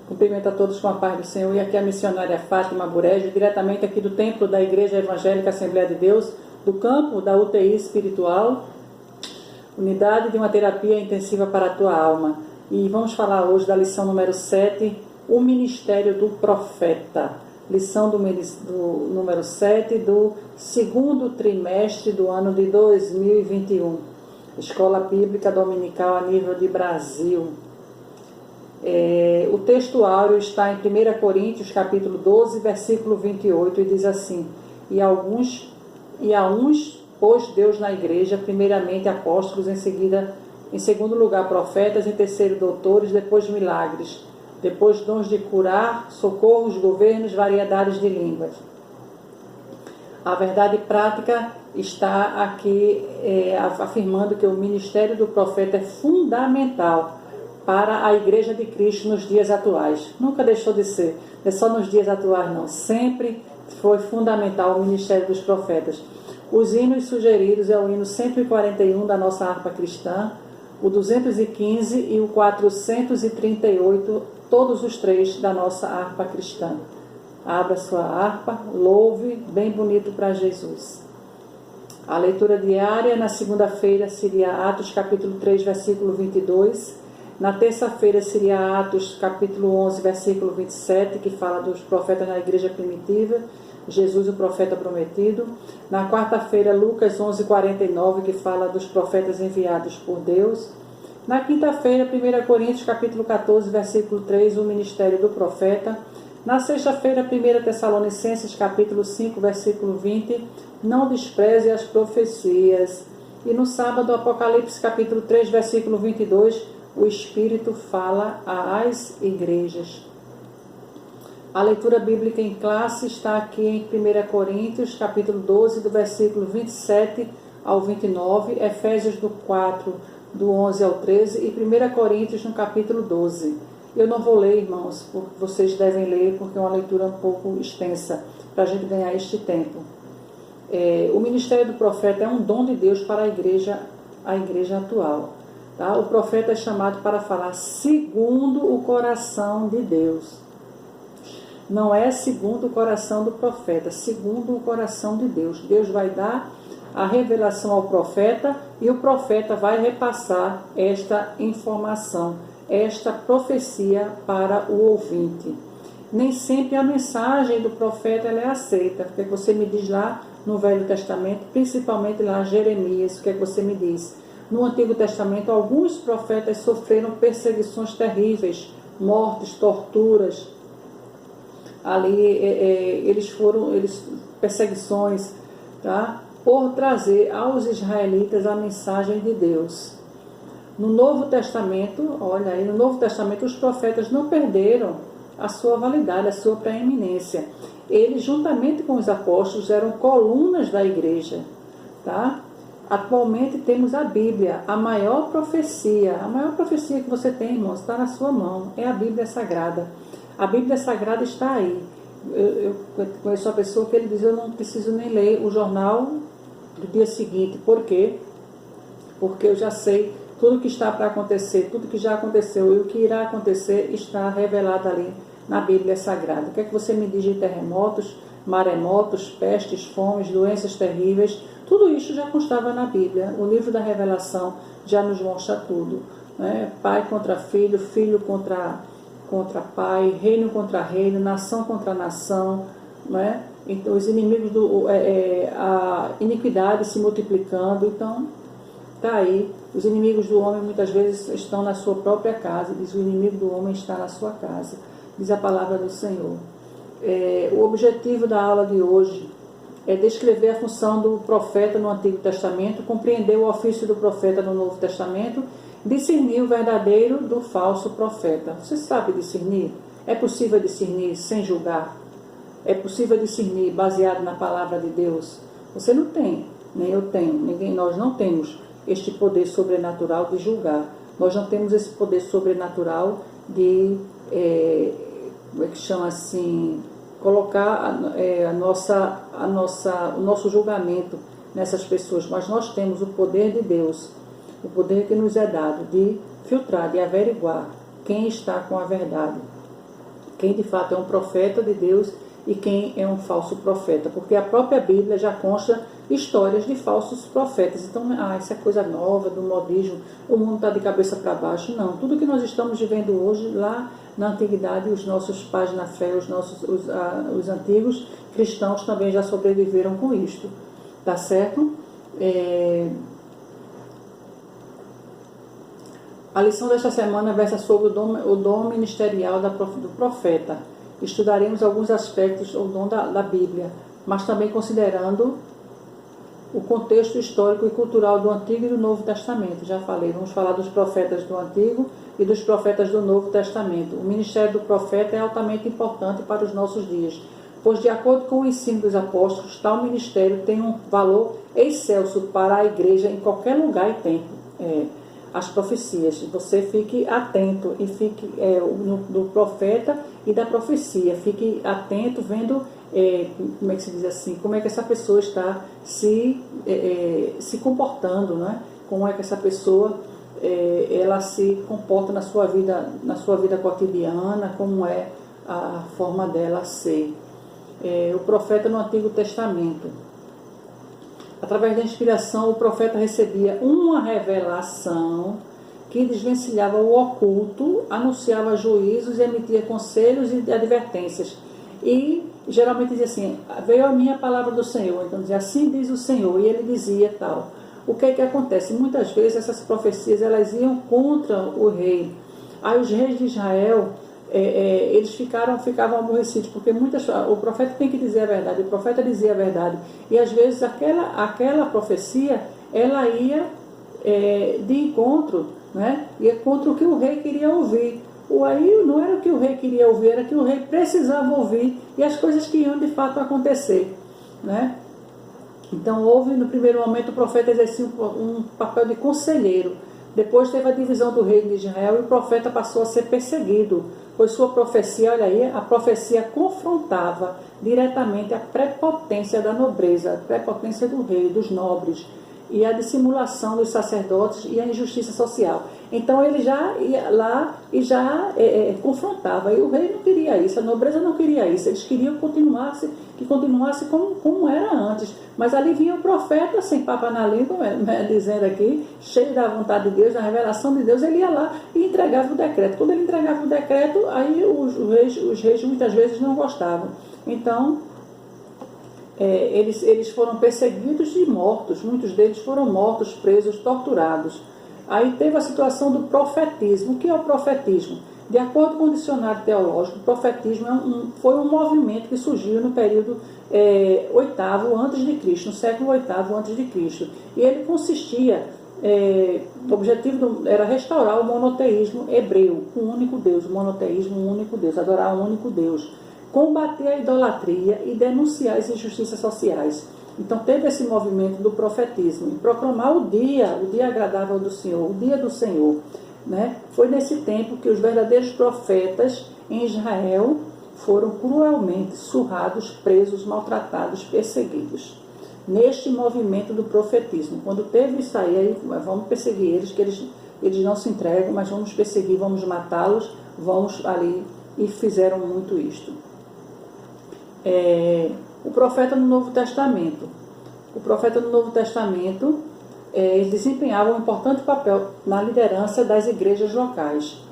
Cumprimento a todos com a paz do Senhor. E aqui a missionária Fátima Burejo, diretamente aqui do templo da Igreja Evangélica Assembleia de Deus, do campo da UTI Espiritual, Unidade de uma Terapia Intensiva para a Tua Alma. E vamos falar hoje da lição número 7, o Ministério do Profeta. Lição do número 7 do segundo trimestre do ano de 2021. Escola Bíblica Dominical a nível de Brasil. O texto áureo está em 1 Coríntios, capítulo 12, versículo 28, e diz assim: E a uns, pôs Deus na igreja, primeiramente apóstolos, em segundo lugar profetas, em terceiro doutores, depois milagres, depois dons de curar, socorros, governos, variedades de línguas. A verdade prática está aqui afirmando que o ministério do profeta é fundamental para a Igreja de Cristo nos dias atuais. Nunca deixou de ser. Não é só nos dias atuais, não. Sempre foi fundamental o ministério dos profetas. Os hinos sugeridos é o hino 141 da nossa harpa cristã, o 215 e o 438, todos os três da nossa harpa cristã. Abra sua harpa, louve, bem bonito para Jesus. A leitura diária na segunda-feira seria Atos capítulo 3, versículo 22. Na terça-feira seria Atos capítulo 11, versículo 27, que fala dos profetas na igreja primitiva, Jesus o profeta prometido. Na quarta-feira, Lucas 11, 49, que fala dos profetas enviados por Deus. Na quinta-feira, 1 Coríntios capítulo 14, versículo 3, o ministério do profeta. Na sexta-feira, 1 Tessalonicenses capítulo 5, versículo 20, não despreze as profecias. E no sábado, Apocalipse capítulo 3, versículo 22, o Espírito fala às igrejas. A leitura bíblica em classe está aqui em 1 Coríntios, capítulo 12, do versículo 27 ao 29, Efésios do 4, do 11 ao 13 e 1 Coríntios no capítulo 12. Eu não vou ler, irmãos, porque vocês devem ler, porque é uma leitura um pouco extensa, para a gente ganhar este tempo. O ministério do profeta é um dom de Deus para a igreja atual. Tá? O profeta é chamado para falar segundo o coração de Deus. Não é segundo o coração do profeta, segundo o coração de Deus. Deus vai dar a revelação ao profeta e o profeta vai repassar esta informação, esta profecia para o ouvinte. Nem sempre a mensagem do profeta ela é aceita. O que é que você me diz lá no Velho Testamento, principalmente lá Jeremias? O que é que você me diz? No Antigo Testamento, alguns profetas sofreram perseguições terríveis, mortes, torturas. Ali perseguições, tá? Por trazer aos israelitas a mensagem de Deus. No Novo Testamento, olha aí, no Novo Testamento os profetas não perderam a sua validade, a sua preeminência. Eles, juntamente com os apóstolos, eram colunas da igreja, tá? Atualmente temos a Bíblia, a maior profecia que você tem, irmãos, está na sua mão, é a Bíblia Sagrada. A Bíblia Sagrada está aí. Eu conheço uma pessoa que ele diz: eu não preciso nem ler o jornal do dia seguinte. Por quê? Porque eu já sei tudo que está para acontecer, tudo que já aconteceu e o que irá acontecer está revelado ali na Bíblia Sagrada. O que é que você me diz de terremotos, maremotos, pestes, fomes, doenças terríveis? Tudo isso já constava na Bíblia. O livro da Revelação já nos mostra tudo, né? Pai contra filho, filho contra pai, reino contra reino, nação contra nação, né? Então, os inimigos a iniquidade se multiplicando. Então, está aí. Os inimigos do homem muitas vezes estão na sua própria casa. Diz: o inimigo do homem está na sua casa. Diz a palavra do Senhor. O objetivo da aula de hoje é descrever a função do profeta no Antigo Testamento, compreender o ofício do profeta no Novo Testamento, discernir o verdadeiro do falso profeta. Você sabe discernir? É possível discernir sem julgar? É possível discernir baseado na palavra de Deus? Você não tem, nem eu tenho, nós não temos este poder sobrenatural de julgar. Nós não temos esse poder sobrenatural de, como é que chama assim, colocar o nosso julgamento nessas pessoas, mas nós temos o poder de Deus, o poder que nos é dado de filtrar, de averiguar quem está com a verdade. quem de fato é um profeta de Deus e quem é um falso profeta, porque a própria Bíblia já consta histórias de falsos profetas. Então, isso é coisa nova, do modismo, o mundo está de cabeça para baixo. Não, tudo que nós estamos vivendo hoje, lá na antiguidade, os nossos pais na fé, os antigos cristãos também já sobreviveram com isto, tá certo? A lição desta semana versa sobre o dom ministerial do profeta. Estudaremos alguns aspectos do dom da Bíblia, mas também considerando o contexto histórico e cultural do Antigo e do Novo Testamento. Já falei, vamos falar dos profetas do Antigo e dos profetas do Novo Testamento. O ministério do profeta é altamente importante para os nossos dias, pois, de acordo com o ensino dos apóstolos, tal ministério tem um valor excelso para a igreja em qualquer lugar e tempo. As profecias, você fique atento e fique do profeta e da profecia, fique atento vendo como é que se diz assim, como é que essa pessoa está se comportando, né? Como é que essa pessoa ela se comporta na sua vida cotidiana, como é a forma dela ser. O profeta no Antigo Testamento, através da inspiração, o profeta recebia uma revelação que desvencilhava o oculto, anunciava juízos e emitia conselhos e advertências. E geralmente dizia assim, veio a minha palavra do Senhor, então dizia, assim diz o Senhor, e ele dizia tal. O que é que acontece? Muitas vezes essas profecias elas iam contra o rei. Aí os reis de Israel, eles ficavam aborrecidos, porque o profeta tem que dizer a verdade, o profeta dizia a verdade, e às vezes aquela profecia, ela ia de encontro, né? Ia contra o que o rei queria ouvir. Aí não era o que o rei queria ouvir, era o que o rei precisava ouvir, e as coisas que iam de fato acontecer, né? Então no primeiro momento o profeta exercia um papel de conselheiro. Depois teve a divisão do reino de Israel e o profeta passou a ser perseguido, pois sua profecia, olha aí, a profecia confrontava diretamente a prepotência da nobreza, a prepotência do rei, dos nobres, e a dissimulação dos sacerdotes e a injustiça social. Então ele já ia lá e já confrontava, e o rei não queria isso, a nobreza não queria isso, eles queriam que continuasse como era antes. Mas ali vinha o profeta, sem papa na língua, dizendo aqui, cheio da vontade de Deus, da revelação de Deus, ele ia lá e entregava o decreto. Quando ele entregava o decreto, aí os reis muitas vezes não gostavam. Então, eles foram perseguidos e mortos, muitos deles foram mortos, presos, torturados. Aí teve a situação do profetismo. O que é o profetismo? De acordo com o dicionário teológico, o profetismo foi um movimento que surgiu no período oitavo antes de Cristo, no século oitavo antes de Cristo. E ele consistia, o objetivo era restaurar o monoteísmo hebreu, um único Deus, o monoteísmo, um único Deus, adorar um único Deus, combater a idolatria e denunciar as injustiças sociais. Então teve esse movimento do profetismo, e proclamar o dia agradável do Senhor, o dia do Senhor, né? Foi nesse tempo que os verdadeiros profetas em Israel foram cruelmente surrados, presos, maltratados, perseguidos. Neste movimento do profetismo, quando teve isso aí vamos perseguir eles, que eles não se entregam, mas vamos perseguir, vamos matá-los, vamos ali, e fizeram muito isto. O profeta no Novo Testamento. O profeta no Novo Testamento desempenhava um importante papel na liderança das igrejas locais.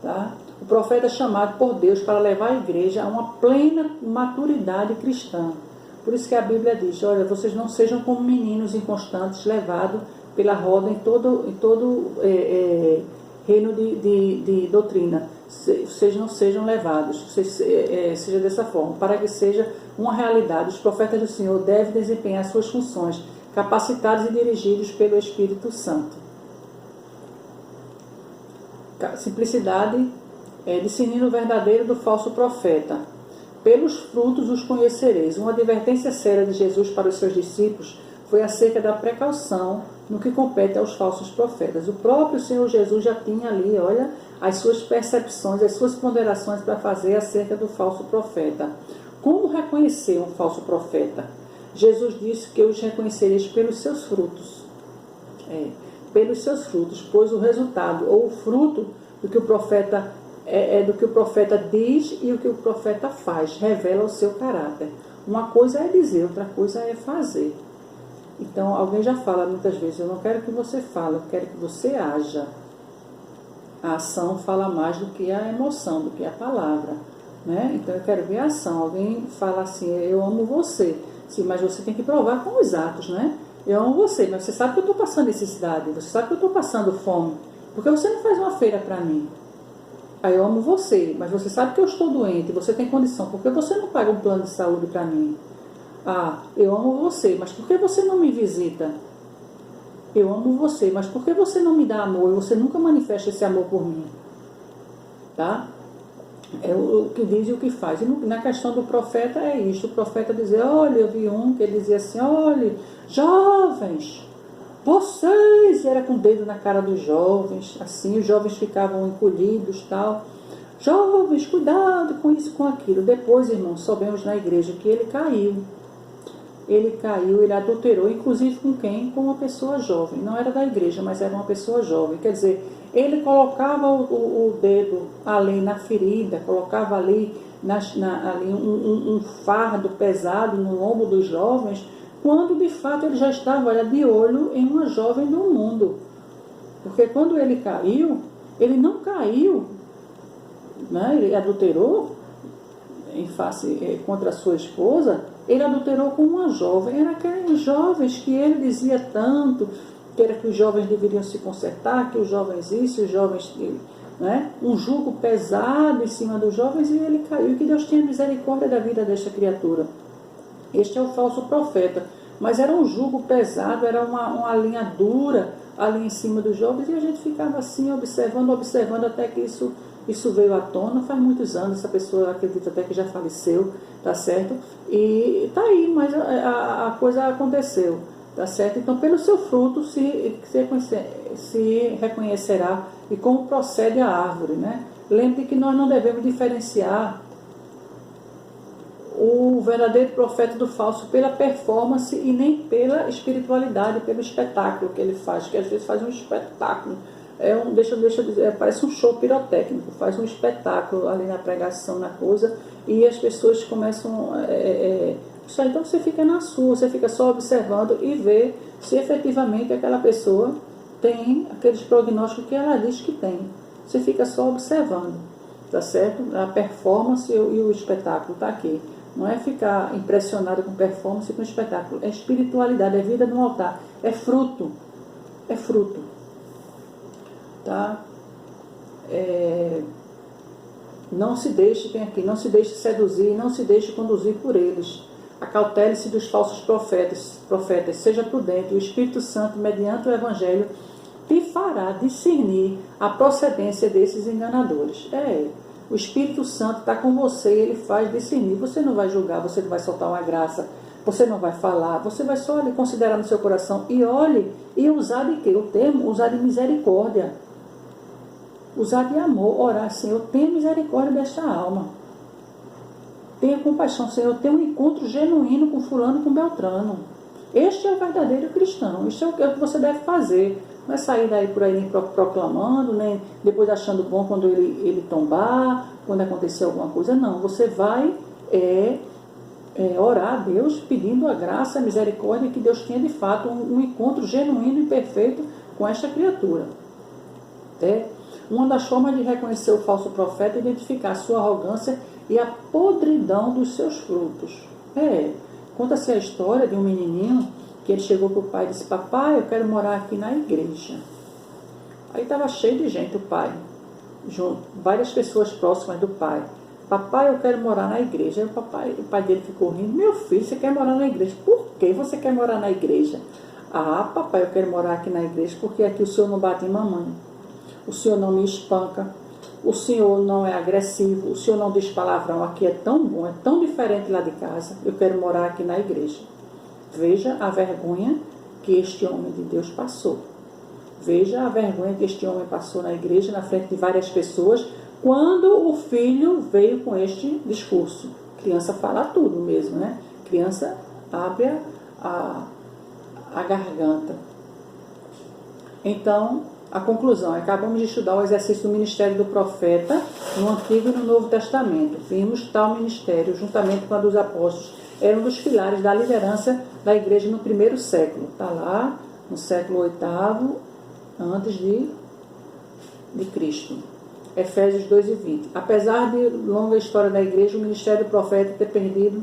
Tá? O profeta é chamado por Deus para levar a igreja a uma plena maturidade cristã. Por isso que a Bíblia diz, olha, vocês não sejam como meninos inconstantes, levados pela roda em todo reino de doutrina. Vocês não sejam levados, seja dessa forma, para que seja uma realidade. Os profetas do Senhor devem desempenhar suas funções, capacitados e dirigidos pelo Espírito Santo. Simplicidade, discernindo o verdadeiro do falso profeta. Pelos frutos os conhecereis. Uma advertência séria de Jesus para os seus discípulos foi acerca da precaução no que compete aos falsos profetas. O próprio Senhor Jesus já tinha ali, olha, as suas percepções, as suas ponderações para fazer acerca do falso profeta. Como reconhecer um falso profeta? Jesus disse que os reconhecereis pelos seus frutos. Pelos seus frutos, pois o resultado ou o fruto do que o profeta é do que o profeta diz e o que o profeta faz, revela o seu caráter. Uma coisa é dizer, outra coisa é fazer. Então, alguém já fala muitas vezes, eu não quero que você fale, eu quero que você haja. A ação fala mais do que a emoção, do que a palavra, né? Então, eu quero ver a ação. Alguém fala assim, eu amo você. Sim, mas você tem que provar com os atos, né? Eu amo você, mas você sabe que eu estou passando necessidade, você sabe que eu estou passando fome. Por que você não faz uma feira para mim? Aí eu amo você, mas você sabe que eu estou doente, você tem condição. Por que você não paga um plano de saúde para mim? Ah, eu amo você, mas por que você não me visita? Eu amo você, mas por que você não me dá amor? Você nunca manifesta esse amor por mim. Tá? É o que diz e o que faz. E na questão do profeta é isto. O profeta dizia, olha, eu vi um que ele dizia assim, olha, jovens, vocês, e era com o dedo na cara dos jovens, assim, os jovens ficavam encolhidos, tal. Jovens, cuidado com isso, com aquilo. Depois, irmãos, soubemos na igreja que ele caiu. Ele caiu, ele adulterou, inclusive com quem? Com uma pessoa jovem. Não era da igreja, mas era uma pessoa jovem. Quer dizer, ele colocava o dedo ali na ferida, colocava ali, ali um fardo pesado no ombro dos jovens, quando de fato ele já estava de olho em uma jovem do mundo. Porque quando ele caiu, ele não caiu, né? Ele adulterou em face contra a sua esposa, ele adulterou com uma jovem. Era aqueles jovens que ele dizia tanto, que era que os jovens deveriam se consertar, que os jovens isso, os jovens, né? Um jugo pesado em cima dos jovens, e ele caiu. Que Deus tenha misericórdia da vida desta criatura. Este é o falso profeta. Mas era um jugo pesado, era uma linha dura ali em cima dos jovens, e a gente ficava assim, observando, até que isso veio à tona. Faz muitos anos, essa pessoa, acredito até que já faleceu, tá certo? E tá aí, mas a coisa aconteceu, tá certo? Então, pelo seu fruto se reconhecerá e como procede a árvore, né? Lembre que nós não devemos diferenciar o verdadeiro profeta do falso pela performance e nem pela espiritualidade, pelo espetáculo que ele faz, que às vezes faz um espetáculo. Deixa eu dizer, parece um show pirotécnico, faz um espetáculo ali na pregação, na coisa, e as pessoas começam. Então você fica na sua, você fica só observando e vê se efetivamente aquela pessoa tem aqueles prognósticos que ela diz que tem. Você fica só observando, tá certo? A performance e o espetáculo está aqui. Não é ficar impressionado com performance e com espetáculo. É espiritualidade, é vida no altar, é fruto. É fruto. Tá? Não se deixe, tem aqui, não se deixe seduzir, não se deixe conduzir por eles. Acautele-se dos falsos profetas, seja prudente. O Espírito Santo, mediante o Evangelho, te fará discernir a procedência desses enganadores. O Espírito Santo está com você e ele faz discernir. Você não vai julgar, você não vai soltar uma graça, você não vai falar, você vai só ali considerar no seu coração e olhe e usar de quê? O termo, usar de misericórdia. Usar de amor, orar, Senhor, tenha misericórdia desta alma. Tenha compaixão, Senhor, tenha um encontro genuíno com fulano, com Beltrano. Este é o verdadeiro cristão, isso é o que você deve fazer. Não é sair daí por aí proclamando, nem depois achando bom quando ele tombar, quando acontecer alguma coisa. Não, você vai orar a Deus pedindo a graça, a misericórdia, que Deus tenha de fato um encontro genuíno e perfeito com esta criatura. Uma das formas de reconhecer o falso profeta é identificar a sua arrogância e a podridão dos seus frutos. Conta-se a história de um menininho que ele chegou para o pai e disse: papai, eu quero morar aqui na igreja. Aí estava cheio de gente, o pai, junto, várias pessoas próximas do pai. Papai, eu quero morar na igreja. Aí o pai dele ficou rindo: meu filho, você quer morar na igreja? Por que você quer morar na igreja? Ah, papai, eu quero morar aqui na igreja porque aqui o senhor não bate em mamãe, o senhor não me espanca, o senhor não é agressivo, o senhor não diz palavrão, aqui é tão bom, é tão diferente lá de casa, eu quero morar aqui na igreja. Veja a vergonha que este homem de Deus passou. Veja a vergonha que este homem passou na igreja, na frente de várias pessoas, quando o filho veio com este discurso. Criança fala tudo mesmo, né? Criança abre a garganta. Então, a conclusão, acabamos de estudar o exercício do ministério do profeta no Antigo e no Novo Testamento. Vimos tal ministério, juntamente com a dos apóstolos, era um dos pilares da liderança da igreja no primeiro século. Está lá no século VIII, antes de Cristo. Efésios 2:20. Apesar de longa história da igreja, o ministério do profeta ter perdido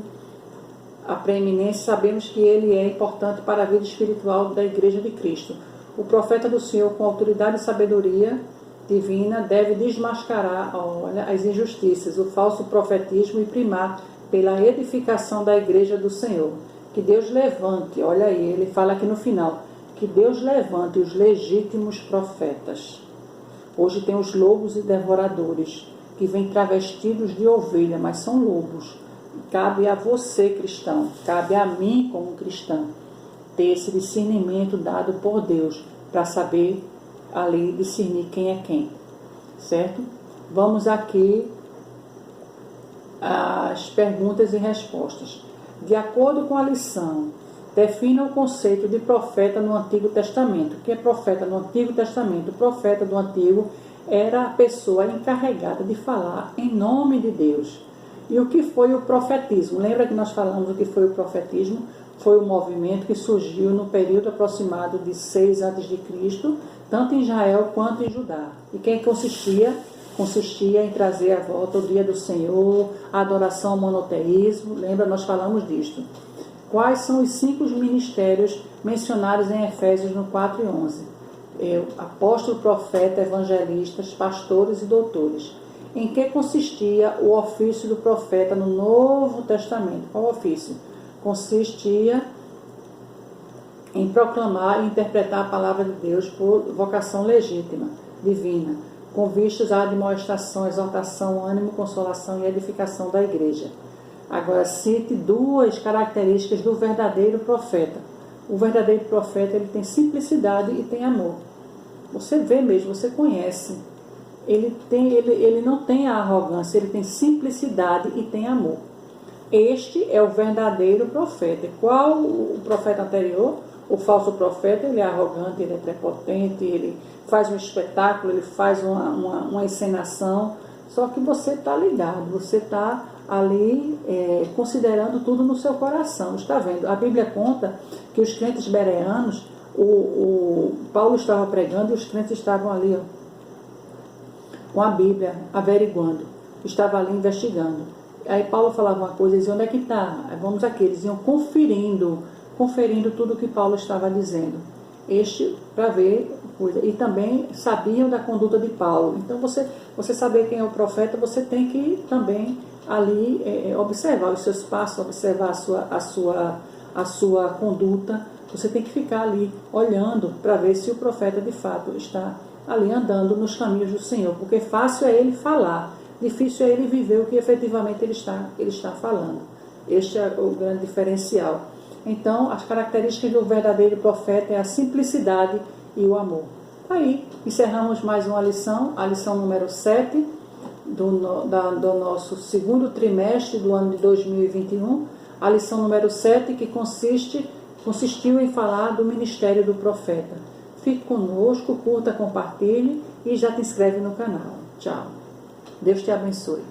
a preeminência, sabemos que ele é importante para a vida espiritual da igreja de Cristo. O profeta do Senhor, com autoridade e sabedoria divina, deve desmascarar as injustiças, o falso profetismo e primar pela edificação da igreja do Senhor. Que Deus levante, olha aí, ele fala aqui no final, que Deus levante os legítimos profetas. Hoje tem os lobos e devoradores, que vêm travestidos de ovelha, mas são lobos. Cabe a você, cristão, cabe a mim como cristão, ter esse discernimento dado por Deus, para saber ali discernir quem é quem, certo? Vamos aqui às perguntas e respostas. De acordo com a lição, defina o conceito de profeta no Antigo Testamento. O que é profeta no Antigo Testamento? O profeta do Antigo era a pessoa encarregada de falar em nome de Deus. E o que foi o profetismo? Lembra que nós falamos o que foi o profetismo? Foi um movimento que surgiu no período aproximado de 6 a.C., tanto em Israel quanto em Judá. E quem consistia? Consistia em trazer à volta o dia do Senhor, a adoração ao monoteísmo. Lembra, nós falamos disto. Quais são os 5 ministérios mencionados em Efésios no 4:11? Apóstolo, profeta, evangelistas, pastores e doutores. Em que consistia o ofício do profeta no Novo Testamento? Qual ofício? Consistia em proclamar e interpretar a palavra de Deus por vocação legítima, divina, com vistas à admoestação, exaltação, ânimo, consolação e edificação da igreja. Agora, cite 2 características do verdadeiro profeta. O verdadeiro profeta, ele tem simplicidade e tem amor. Você vê mesmo, você conhece. Ele não tem a arrogância, ele tem simplicidade e tem amor. Este é o verdadeiro profeta. Qual o profeta anterior? O falso profeta, ele é arrogante, ele é prepotente, ele faz um espetáculo, ele faz uma encenação. Só que você está ligado, você está ali considerando tudo no seu coração. Está vendo? A Bíblia conta que os crentes bereanos, o Paulo estava pregando e os crentes estavam ali, com a Bíblia, averiguando. Estava ali investigando. Aí Paulo falava uma coisa, eles diziam, onde é que está? Vamos aqui, eles iam conferindo tudo o que Paulo estava dizendo. Para ver, e também sabiam da conduta de Paulo. Então, você saber quem é o profeta, você tem que também ali observar os seus passos, observar a sua conduta. Você tem que ficar ali olhando para ver se o profeta de fato está ali andando nos caminhos do Senhor, porque fácil é ele falar, difícil é ele viver o que efetivamente ele está falando. Este é o grande diferencial. Então, as características do verdadeiro profeta é a simplicidade e o amor. Aí, encerramos mais uma lição, a lição número 7 do nosso segundo trimestre do ano de 2021, a lição número 7, que consistiu em falar do ministério do profeta. Fique conosco, curta, compartilhe e já te inscreve no canal. Tchau. Deus te abençoe.